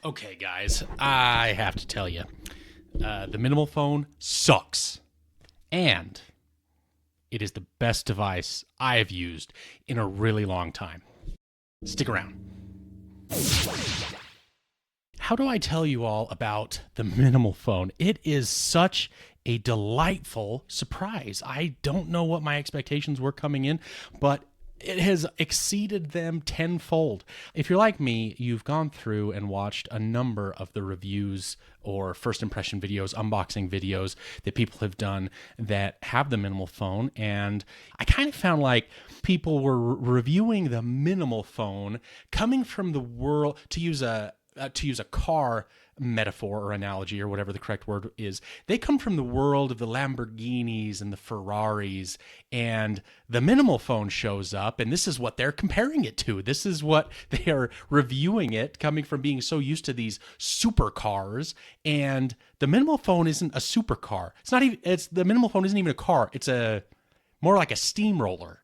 Okay, guys, I have to tell you, the Minimal Phone sucks. And it is the best device I have used in a really long time. Stick around. How do I tell you all about the Minimal Phone? It is such a delightful surprise. I don't know what my expectations were coming in, but it has exceeded them tenfold. If you're like me, you've gone through and watched a number of the reviews or first impression videos, unboxing videos that people have done that have the Minimal Phone. And I kind of found like people were reviewing the Minimal Phone coming from the world, to use a car metaphor or analogy or whatever the correct word is. They come from the world of the Lamborghinis and the Ferraris, and the Minimal Phone shows up, and this is what they're comparing it to. This is what they are reviewing it, coming from being so used to these supercars. And the Minimal Phone isn't a supercar. The Minimal Phone isn't even a car. It's more like a steamroller.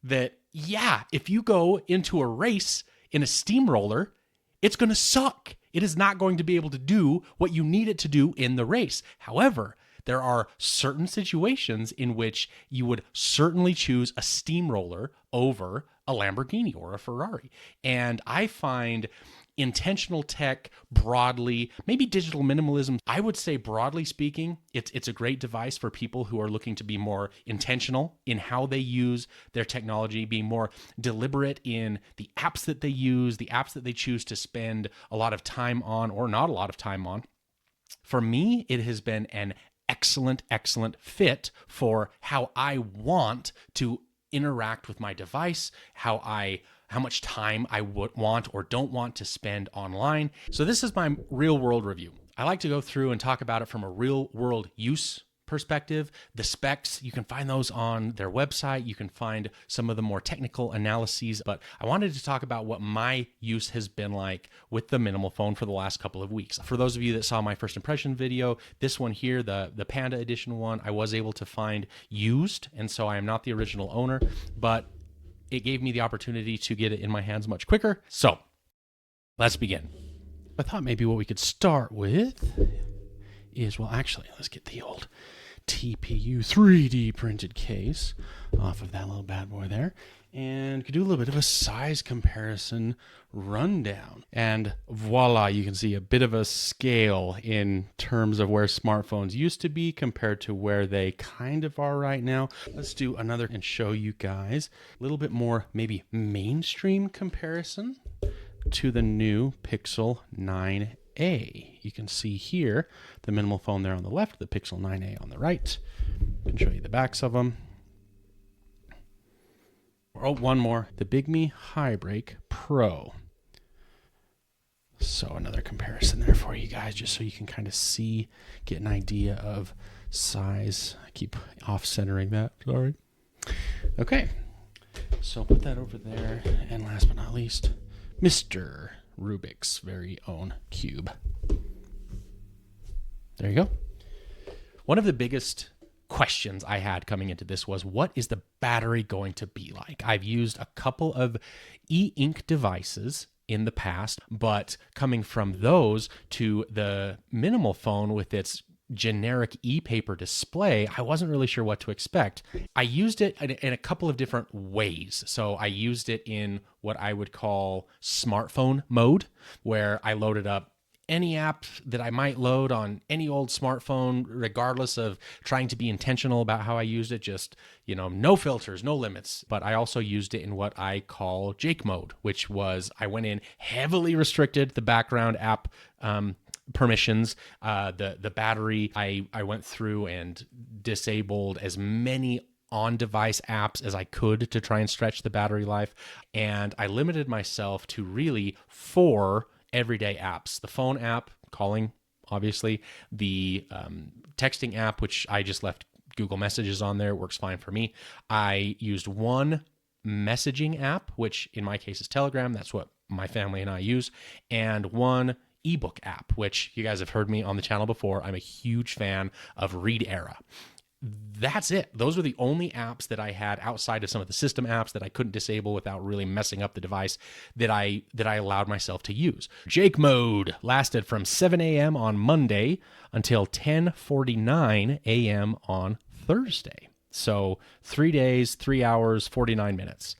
That, yeah, if you go into a race in a steamroller, it's going to suck. It is not going to be able to do what you need it to do in the race. However, there are certain situations in which you would certainly choose a steamroller over a Lamborghini or a Ferrari. And I find intentional tech broadly, maybe digital minimalism, I would say broadly speaking, it's a great device for people who are looking to be more intentional in how they use their technology, being more deliberate in the apps that they use, the apps that they choose to spend a lot of time on or not a lot of time on. For me, it has been an excellent fit for how I want to interact with my device, how much time I would want or don't want to spend online. So this is my real world review. I like to go through and talk about it from a real world use perspective. The specs, you can find those on their website. You can find some of the more technical analyses, but I wanted to talk about what my use has been like with the Minimal Phone for the last couple of weeks. For those of you that saw my first impression video, this one here, the Panda Edition one, I was able to find used, and so I am not the original owner, but it gave me the opportunity to get it in my hands much quicker. So let's begin. I thought maybe what we could start with is, well, actually, let's get the old TPU 3D printed case off of that little bad boy there, and could do a little bit of a size comparison rundown. And voila, you can see a bit of a scale in terms of where smartphones used to be compared to where they kind of are right now. Let's do another and show you guys a little bit more maybe mainstream comparison to the new Pixel 9a. You can see here the Minimal Phone there on the left, the Pixel 9a on the right. I can show you the backs of them. Oh, one more, the Bigme HiBreak Pro. So another comparison there for you guys, just so you can kind of see, get an idea of size. I keep off-centering that, sorry. Okay, so put that over there. And last but not least, Mr. Rubik's very own cube. There you go. One of the biggest questions I had coming into this was, what is the battery going to be like? I've used a couple of e-ink devices in the past, but coming from those to the Minimal Phone with its generic ePaper display, I wasn't really sure what to expect. I used it in a couple of different ways. So I used it in what I would call smartphone mode, where I loaded up any app that I might load on any old smartphone, regardless of trying to be intentional about how I used it, just, no filters, no limits. But I also used it in what I call Jake mode, which was I went in, heavily restricted the background app permissions, the battery. I went through and disabled as many on-device apps as I could to try and stretch the battery life. And I limited myself to really 4 everyday apps: the phone app, calling, obviously, the texting app, which I just left Google Messages on there. It works fine for me. I used one messaging app, which in my case is Telegram. That's what my family and I use. And one eBook app, which you guys have heard me on the channel before. I'm a huge fan of ReadEra. that's it. Those were the only apps that I had outside of some of the system apps that I couldn't disable without really messing up the device that I allowed myself to use. Jake mode lasted from 7 a.m. on Monday until 10:49 a.m. on Thursday. So 3 days, 3 hours, 49 minutes.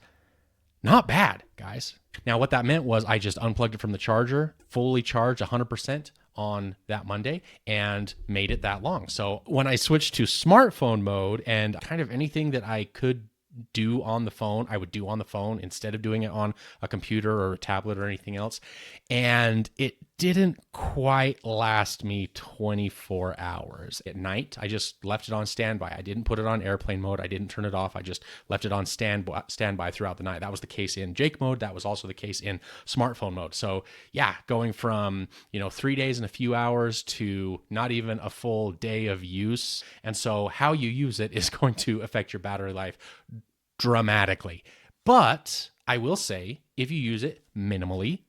Not bad, guys. Now, what that meant was I just unplugged it from the charger, fully charged 100% on that Monday, and made it that long. So when I switched to smartphone mode and kind of anything that I could do on the phone, I would do on the phone instead of doing it on a computer or a tablet or anything else. And it didn't quite last me 24 hours. At night, I just left it on standby. I didn't put it on airplane mode. I didn't turn it off. I just left it on standby throughout the night. That was the case in Jake mode. That was also the case in smartphone mode. So yeah, going from, 3 days and a few hours to not even a full day of use. And so how you use it is going to affect your battery life dramatically. But I will say, if you use it minimally,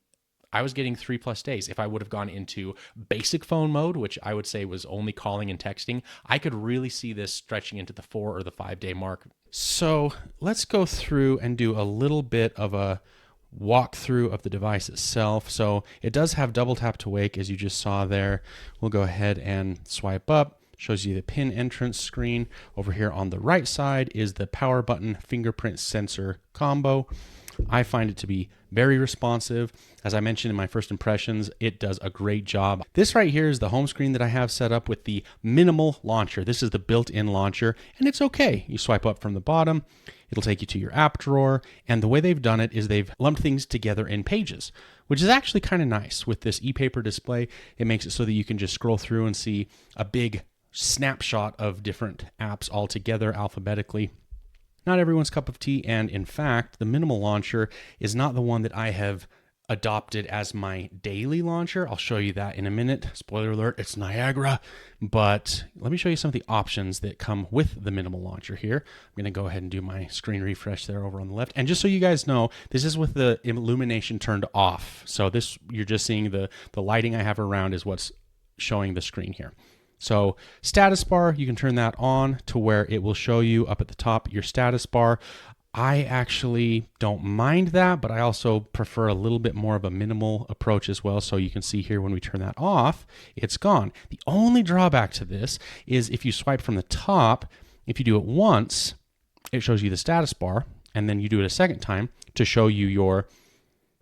I was getting 3+ days. If I would have gone into basic phone mode, which I would say was only calling and texting, I could really see this stretching into the 4 or the 5 day mark. So let's go through and do a little bit of a walkthrough of the device itself. So it does have double tap to wake, as you just saw there. We'll go ahead and swipe up. Shows you the pin entrance screen. Over here on the right side is the power button fingerprint sensor combo. I find it to be very responsive. As I mentioned in my first impressions, it does a great job. This right here is the home screen that I have set up with the Minimal launcher. This is the built-in launcher, and it's okay. You swipe up from the bottom, it'll take you to your app drawer, and the way they've done it is they've lumped things together in pages, which is actually kind of nice. With this ePaper display, it makes it so that you can just scroll through and see a big snapshot of different apps all together alphabetically. Not everyone's cup of tea, and in fact, the Minimal launcher is not the one that I have adopted as my daily launcher. I'll show you that in a minute. Spoiler alert, it's Niagara. But let me show you some of the options that come with the Minimal launcher here. I'm going to go ahead and do my screen refresh there over on the left. And just so you guys know, this is with the illumination turned off. So this, you're just seeing the lighting I have around is what's showing the screen here. So status bar, you can turn that on to where it will show you up at the top your status bar. I actually don't mind that, but I also prefer a little bit more of a minimal approach as well. So you can see here when we turn that off, it's gone. The only drawback to this is if you swipe from the top, if you do it once, it shows you the status bar, and then you do it a second time to show you your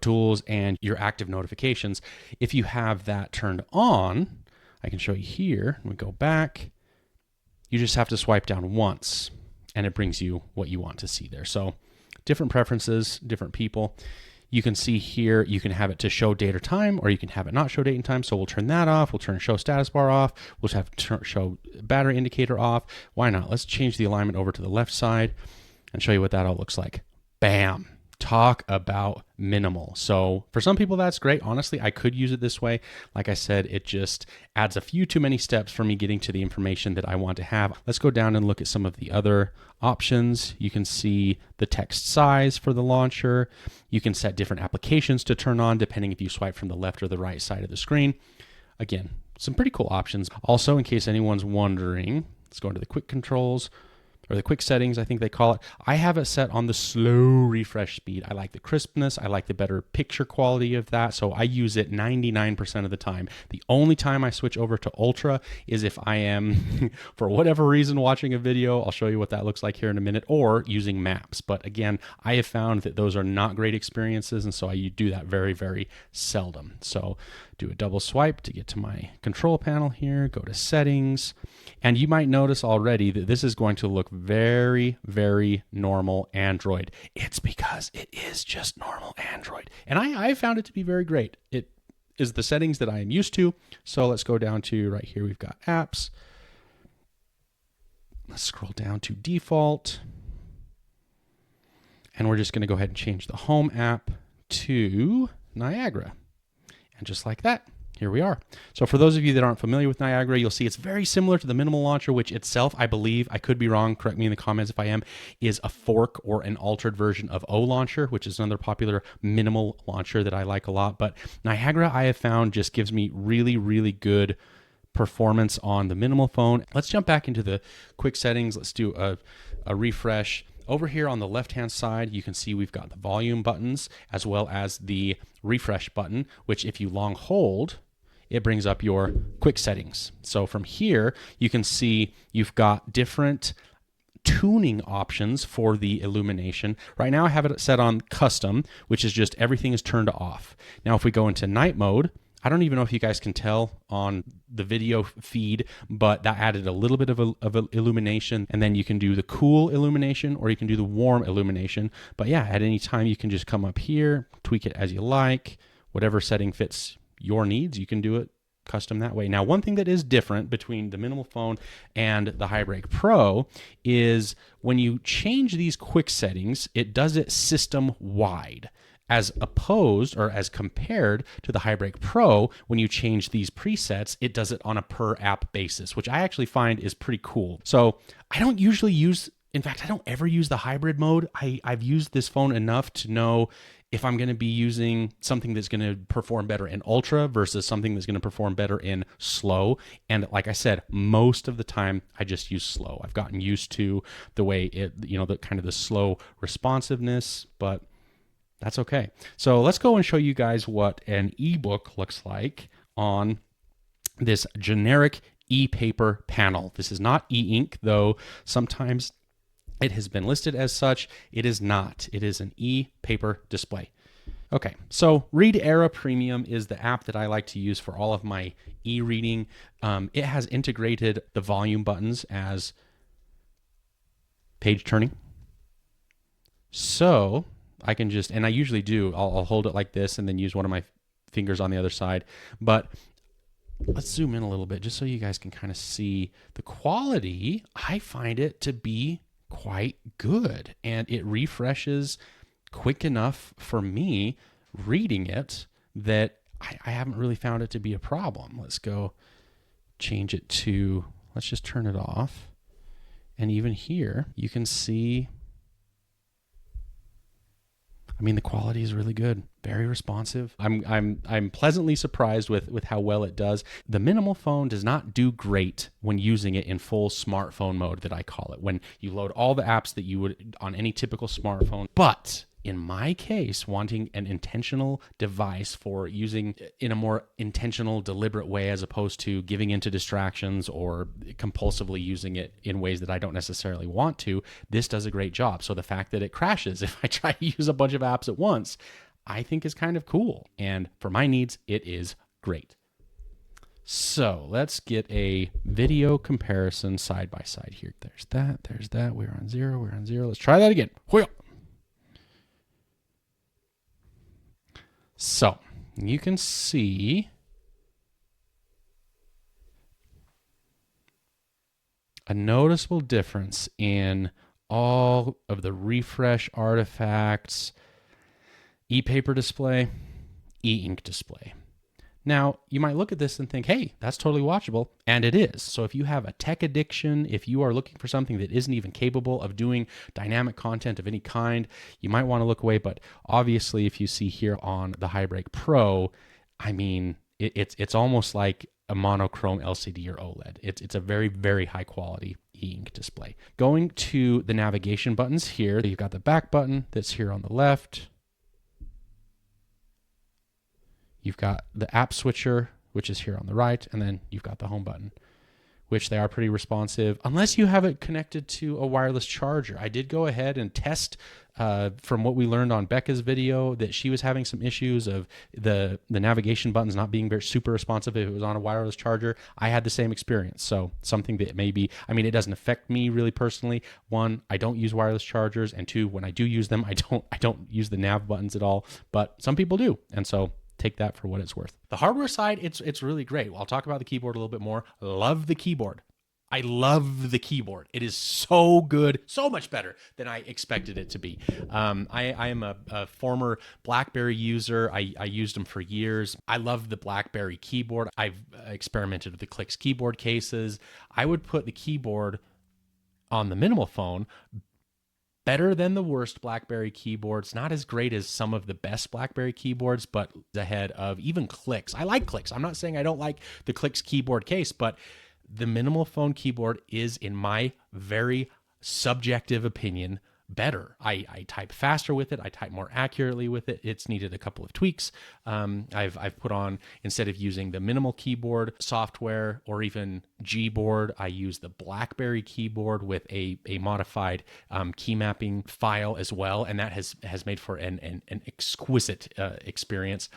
tools and your active notifications. If you have that turned on, I can show you here. We go back. You just have to swipe down once, and it brings you what you want to see there. So different preferences, different people. You can see here, you can have it to show date or time, or you can have it not show date and time. So we'll turn that off. We'll turn show status bar off. We'll have show battery indicator off. Why not? Let's change the alignment over to the left side and show you what that all looks like. Bam. Talk about minimal. So for some people, that's great. Honestly, I could use it this way. Like I said, it just adds a few too many steps for me getting to the information that I want to have. Let's go down and look at some of the other options. You can see the text size for the launcher. You can set different applications to turn on depending if you swipe from the left or the right side of the screen. Again, some pretty cool options. Also, in case anyone's wondering, let's go into the quick controls, or the quick settings, I think they call it. I have it set on the slow refresh speed. I like the crispness. I like the better picture quality of that. So I use it 99% of the time. The only time I switch over to ultra is if I am, for whatever reason, watching a video. I'll show you what that looks like here in a minute, or using maps. But again, I have found that those are not great experiences, and so I do that very, very seldom. So do a double swipe to get to my control panel here, go to settings, and you might notice already that this is going to look very, very normal Android. It's because it is just normal Android. And I found it to be very great. It is the settings that I am used to. So let's go down to right here. We've got apps. Let's scroll down to default. And we're just going to go ahead and change the home app to Niagara. And just like that, here we are. So for those of you that aren't familiar with Niagara, you'll see it's very similar to the Minimal launcher, which itself, I believe, I could be wrong, correct me in the comments if I am, is a fork or an altered version of O launcher, which is another popular Minimal launcher that I like a lot. But Niagara, I have found, just gives me really, really good performance on the Minimal phone. Let's jump back into the quick settings. Let's do a refresh. Over here on the left-hand side, you can see we've got the volume buttons as well as the refresh button, which if you long hold, it brings up your quick settings. So from here, you can see you've got different tuning options for the illumination. Right now I have it set on custom, which is just everything is turned off. Now if we go into night mode, I don't even know if you guys can tell on the video feed, but that added a little bit of illumination, and then you can do the cool illumination or you can do the warm illumination. But yeah, at any time you can just come up here, tweak it as you like, whatever setting fits your needs, you can do it custom that way. Now, one thing that is different between the Minimal phone and the HiBreak Pro is when you change these quick settings, it does it system wide, as opposed or as compared to the HiBreak Pro. When you change these presets, it does it on a per app basis, which I actually find is pretty cool. So I don't usually use, in fact, I don't ever use the hybrid mode. I've used this phone enough to know if I'm going to be using something that's going to perform better in ultra versus something that's going to perform better in slow. And like I said, most of the time I just use slow. I've gotten used to the way it, the kind of the slow responsiveness, but that's okay. So let's go and show you guys what an eBook looks like on this generic ePaper panel. This is not e-ink, though sometimes it has been listed as such. It is not. It is an ePaper display. Okay, so ReadEra Premium is the app that I like to use for all of my e-reading. It has integrated the volume buttons as page turning. So I can just, and I usually do, I'll hold it like this and then use one of my fingers on the other side. But let's zoom in a little bit just so you guys can kind of see the quality. I find it to be quite good, and it refreshes quick enough for me reading it that I haven't really found it to be a problem. Let's go change it to, let's just turn it off. And even here, you can see, I mean, the quality is really good, very responsive. I'm pleasantly surprised with how well it does. The Minimal phone does not do great when using it in full smartphone mode, that I call it, when you load all the apps that you would on any typical smartphone. But in my case, wanting an intentional device for using in a more intentional, deliberate way, as opposed to giving into distractions or compulsively using it in ways that I don't necessarily want to, this does a great job. So the fact that it crashes if I try to use a bunch of apps at once, I think is kind of cool. And for my needs, it is great. So let's get a video comparison side by side here. There's that. We're on zero. Let's try that again. So you can see a noticeable difference in all of the refresh artifacts, ePaper display, e-ink display. Now, you might look at this and think, hey, that's totally watchable, and it is. So if you have a tech addiction, if you are looking for something that isn't even capable of doing dynamic content of any kind, you might want to look away. But obviously, if you see here on the HiBreak Pro, I mean, it's almost like a monochrome LCD or OLED. It's a very, very high quality e-ink display. Going to the navigation buttons here, you've got the back button that's here on the left. You've got the app switcher, which is here on the right, and then you've got the home button, which they are pretty responsive, unless you have it connected to a wireless charger. I did go ahead and test, from what we learned on Becca's video, that she was having some issues of the navigation buttons not being very super responsive if it was on a wireless charger. I had the same experience, so something that maybe, I mean, it doesn't affect me really personally. One, I don't use wireless chargers, and two, when I do use them, I don't use the nav buttons at all, but some people do, and so take that for what it's worth. The hardware side, it's really great. I'll talk about the keyboard a little bit more. Love the keyboard. I love the keyboard. It is so good, so much better than I expected it to be. I am a former Blackberry user. I used them for years. I love the Blackberry keyboard. I've experimented with the Clicks keyboard cases. I would put the keyboard on the Minimal phone better than the worst Blackberry keyboards. Not as great as some of the best Blackberry keyboards, but ahead of even Clicks. I like Clicks. I'm not saying I don't like the Clicks keyboard case, but the Minimal Phone keyboard is, in my very subjective opinion, better. I type faster with it. I type more accurately with it. It's needed a couple of tweaks. I've put on, instead of using the minimal keyboard software or even Gboard, I use the Blackberry keyboard with a modified key mapping file as well, and that has made for an exquisite experience.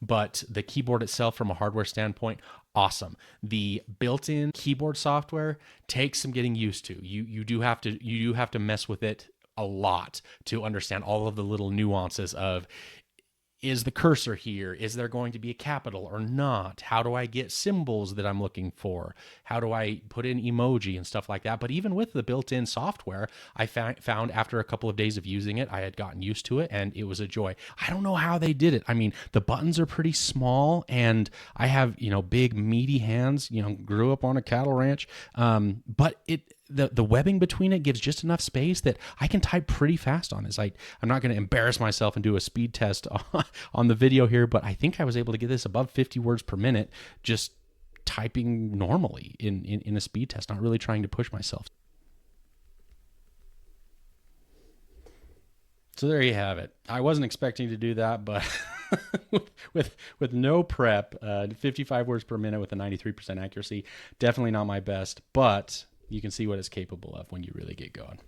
But the keyboard itself, from a hardware standpoint, awesome. The built-in keyboard software takes some getting used to. You do have to mess with it a lot to understand all of the little nuances of, is the cursor here? Is there going to be a capital or not? How do I get symbols that I'm looking for? How do I put in emoji and stuff like that? But even with the built-in software, I found after a couple of days of using it, I had gotten used to it and it was a joy. I don't know how they did it. I mean, the buttons are pretty small and I have, big meaty hands, grew up on a cattle ranch. But the webbing between it gives just enough space that I can type pretty fast on this. I'm not going to embarrass myself and do a speed test on the video here, but I think I was able to get this above 50 words per minute just typing normally in a speed test, not really trying to push myself. So there you have it. I wasn't expecting to do that, but with no prep, 55 words per minute with a 93% accuracy, definitely not my best, but you can see what it's capable of when you really get going.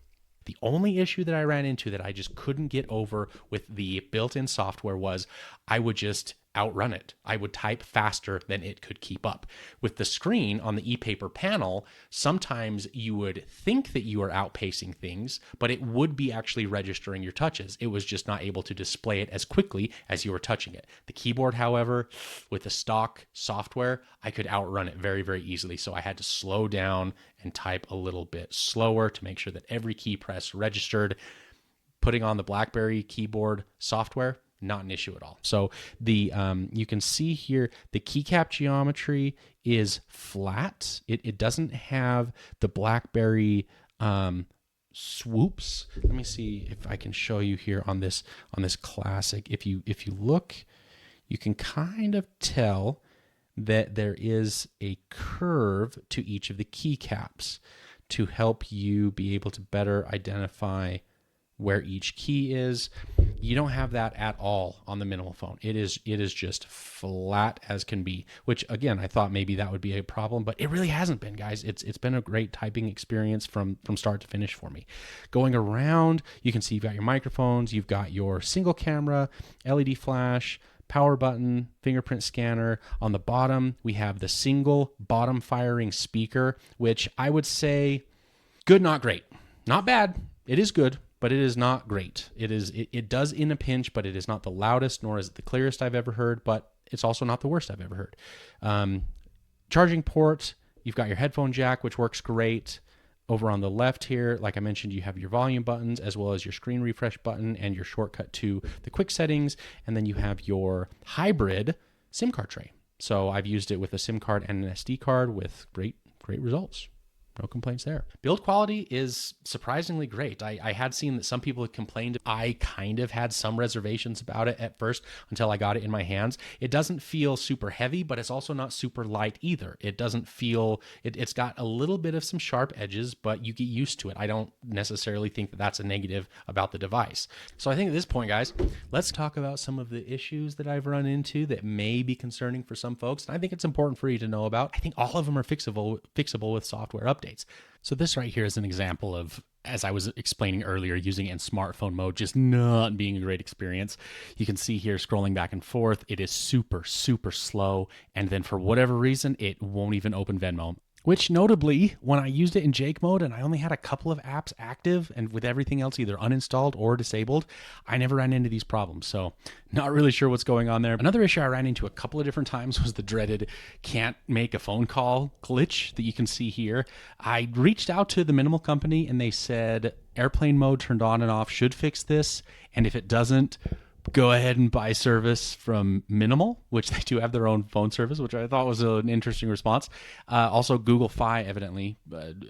The only issue that I ran into that I just couldn't get over with the built-in software was I would just outrun it. I would type faster than it could keep up. With the screen on the ePaper panel, sometimes you would think that you are outpacing things, but it would be actually registering your touches. It was just not able to display it as quickly as you were touching it. The keyboard, however, with the stock software, I could outrun it very, very easily. So I had to slow down and type a little bit slower to make sure that every key press registered. Putting on the Blackberry keyboard software, not an issue at all. So the you can see here the keycap geometry is flat. It doesn't have the Blackberry swoops. Let me see if I can show you here on this classic. If you look, you can kind of tell that there is a curve to each of the keycaps to help you be able to better identify where each key is. You don't have that at all on the Minimal Phone. It is just flat as can be, which again, I thought maybe that would be a problem, but it really hasn't been, guys. It's been a great typing experience from start to finish for me. Going around, you can see you've got your microphones, you've got your single camera, LED flash, power button, fingerprint scanner. On the bottom, we have the single bottom firing speaker, which I would say good, not great. Not bad. It is good, but it is not great. It does in a pinch, but it is not the loudest, nor is it the clearest I've ever heard, but it's also not the worst I've ever heard. Charging port, you've got your headphone jack, which works great. Over on the left here, like I mentioned, you have your volume buttons as well as your screen refresh button and your shortcut to the quick settings. And then you have your hybrid SIM card tray. So I've used it with a SIM card and an SD card with great results. No complaints there. Build quality is surprisingly great. I had seen that some people had complained. I kind of had some reservations about it at first until I got it in my hands. It doesn't feel super heavy, but it's also not super light either. It doesn't feel, it's got a little bit of some sharp edges, but you get used to it. I don't necessarily think that that's a negative about the device. So I think at this point, guys, let's talk about some of the issues that I've run into that may be concerning for some folks. And I think it's important for you to know about. I think all of them are fixable with software updates. So this right here is an example of, as I was explaining earlier, using it in smartphone mode, just not being a great experience. You can see here scrolling back and forth, it is super slow. And then for whatever reason, it won't even open Venmo. Which notably, when I used it in Jake mode and I only had a couple of apps active and with everything else either uninstalled or disabled, I never ran into these problems. So not really sure what's going on there. Another issue I ran into a couple of different times was the dreaded can't make a phone call glitch that you can see here. I reached out to the Minimal company and they said airplane mode turned on and off should fix this. And if it doesn't, go ahead and buy service from Minimal, which they do have their own phone service, which I thought was an interesting response. Also, Google Fi evidently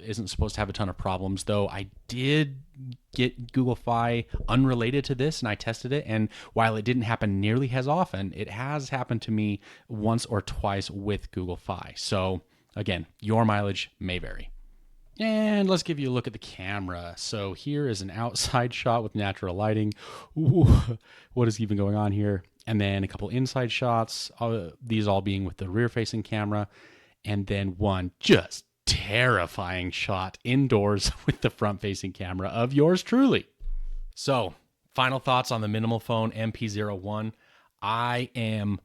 isn't supposed to have a ton of problems, though I did get Google Fi unrelated to this, and I tested it, and while it didn't happen nearly as often, it has happened to me once or twice with Google Fi. So again, your mileage may vary. And let's give you a look at the camera. So here is an outside shot with natural lighting. Ooh, what is even going on here? And then a couple inside shots, these all being with the rear-facing camera. And then one just terrifying shot indoors with the front-facing camera of yours truly. So, final thoughts on the Minimal Phone MP01. I am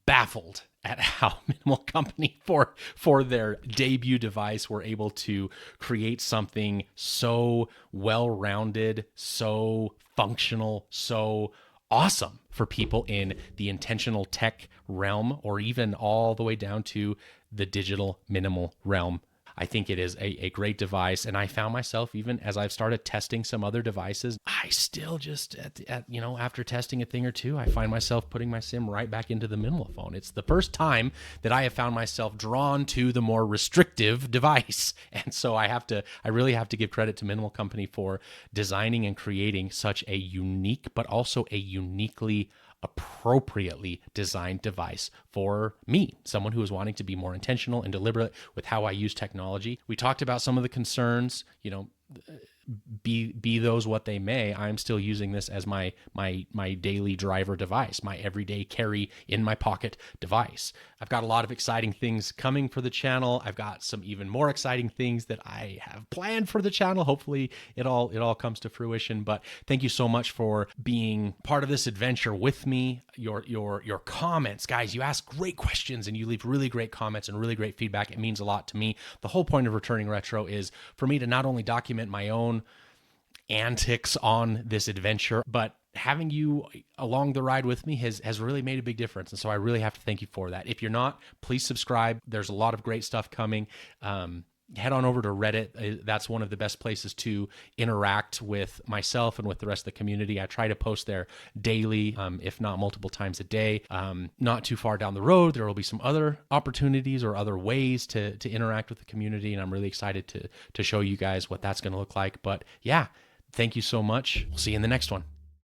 baffled at how Minimal Company for their debut device were able to create something so well-rounded, so functional, so awesome for people in the intentional tech realm, or even all the way down to the digital minimal realm. I think it is a great device, and I found myself, even as I've started testing some other devices, I still just after testing a thing or two, I find myself putting my sim right back into the Minimal Phone. It's the first time that I have found myself drawn to the more restrictive device, and so I really have to give credit to Minimal Company for designing and creating such a unique, but also a uniquely appropriately designed device for me, someone who is wanting to be more intentional and deliberate with how I use technology. We talked about some of the concerns, be those what they may. I'm still using this as my daily driver device, my everyday carry in my pocket device. I've got a lot of exciting things coming for the channel. I've got some even more exciting things that I have planned for the channel. Hopefully it all comes to fruition. But thank you so much for being part of this adventure with me. Your comments, guys, you ask great questions and you leave really great comments and really great feedback. It means a lot to me. The whole point of Returning Retro is for me to not only document my own antics on this adventure, but having you along the ride with me has really made a big difference. And so I really have to thank you for that. If you're not, please subscribe. There's a lot of great stuff coming. Head on over to Reddit. That's one of the best places to interact with myself and with the rest of the community. I try to post there daily, if not multiple times a day. Not too far down the road, there will be some other opportunities or other ways to interact with the community, and I'm really excited to show you guys what that's going to look like. But yeah, thank you so much. We'll see you in the next one.